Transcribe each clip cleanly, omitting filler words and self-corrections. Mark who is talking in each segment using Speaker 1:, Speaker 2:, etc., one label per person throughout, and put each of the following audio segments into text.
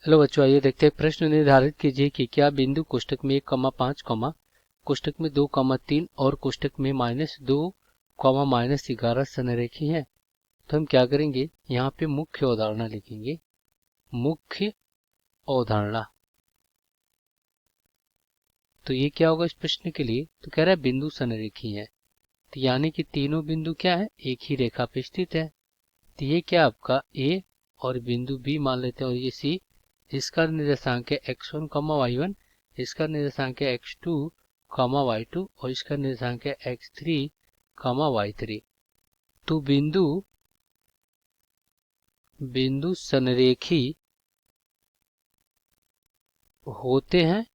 Speaker 1: Hello बच्चों, आइए देखते हैं। प्रश्न निर्धारित कीजिए कि क्या बिंदु कोष्टक में 1,5, कोष्टक में 2,3 और कोष्टक में -2, -11 संरेखी है। तो हम क्या करेंगे, यहाँ पे मुख्य अवधारणा लिखेंगे। मुख्य अवधारणा, तो ये क्या होगा इस प्रश्न के लिए? तो कह रहा है बिंदु संरेखी है, तो यानी कि तीनों बिंदु क्या है, एक ही रेखा पे स्थित है। तो ये क्या आपका ए और बिंदु बी मान लेते हैं, और ये सी। इसका निर्देशांक है x1, y1, इसका निर्देशांक है x2, y2 और इसका निर्देशांक है x3, y3। तो बिंदु संरेखी होते हैं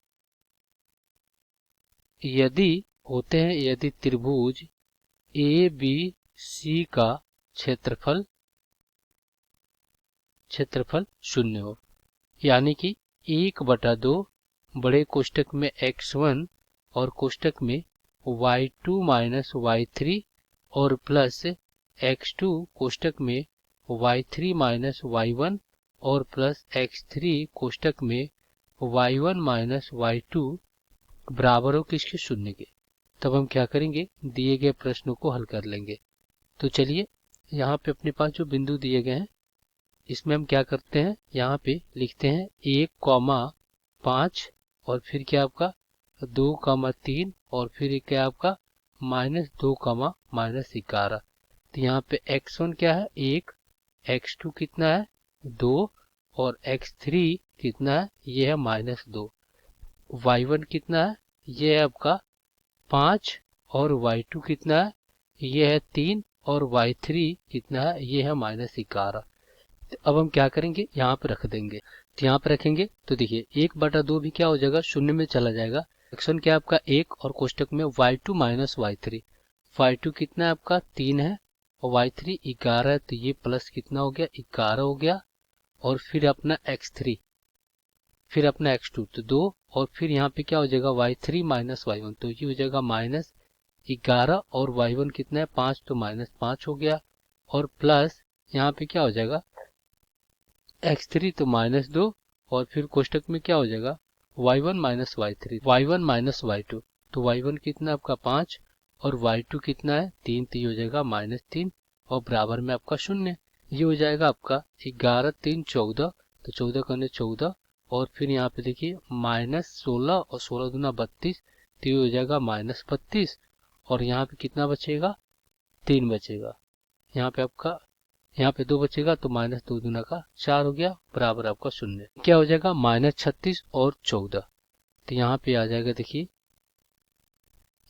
Speaker 1: यदि त्रिभुज ए बी सी का क्षेत्रफल 0 हो, यानी कि 1/2 बड़े कोष्टक में x1 और कोष्टक में y2 - y3 और प्लस x2 कोष्टक में y3 - y1 और प्लस x3 कोष्टक में y1 - y2 बराबर हो किसके, 0 के। तब हम क्या करेंगे, दिए गए प्रश्नों को हल कर लेंगे। तो चलिए, यहाँ पे अपने पास जो बिंदु दिए गए हैं इसमें हम क्या करते हैं, यहाँ पे लिखते हैं 1,5 और फिर क्या आपका 2,3 और फिर क्या आपका -2, -11। तो यहाँ पे x1 क्या है 1, x2 कितना है 2 और x3 कितना है, ये है -2। y1 कितना है, ये है आपका 5 और y2 कितना है, ये है 3 और y3 कितना है, ये है -11। अब हम क्या करेंगे, यहाँ पे रख देंगे। तो यहाँ पे रखेंगे तो देखिए 1/2 भी क्या हो जाएगा, 0 में चला जाएगा। एक्शन क्या है आपका 1 और कोष्टक में y2 - y3। y2 कितना है आपका 3 है और y3 11 है, तो ये प्लस कितना हो गया 11 हो गया। और फिर अपना x3, फिर अपना x2 तो 2 और फिर यहाँ पे क्या हो जाएगा y3 - y1, तो ये हो जाएगा -11 और y1 कितना है 5, तो -5 हो गया। और प्लस यहाँ पे क्या हो जाएगा x3 तो -2 और फिर कोष्टक में क्या हो जाएगा y1 - y3, y1 - y2, तो y1 कितना आपका 5 और y2 कितना है 3, तो ये हो जाएगा -3 और बराबर में आपका 0। ये हो जाएगा आपका 11 3 14, तो 14 करने 14 और फिर यहाँ पे देखिए -16 और 16 दूना 32, तो ये हो जाएगा -32 और यहाँ पे कितना बचेगा 3 बचेगा। यहाँ पे 2 बचेगा, तो -2 दूना का 4 हो गया, बराबर आपका 0। क्या हो जाएगा -36 और 14, तो यहाँ पे आ जाएगा देखिए,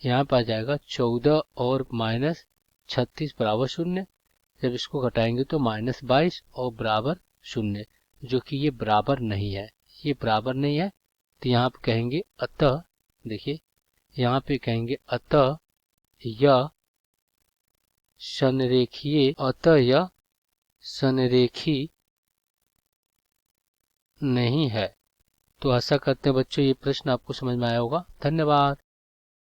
Speaker 1: यहाँ पे आ जाएगा 14 और -36 बराबर 0। जब इसको घटाएंगे तो -22 और बराबर 0, जो कि ये बराबर नहीं है, ये बराबर नहीं है। तो यहाँ पे कहेंगे अतः, देखिए यहाँ पे कहेंगे अतः यह संरेखी नहीं है। तो आशा करते हैं बच्चों ये प्रश्न आपको समझ में आया होगा। धन्यवाद।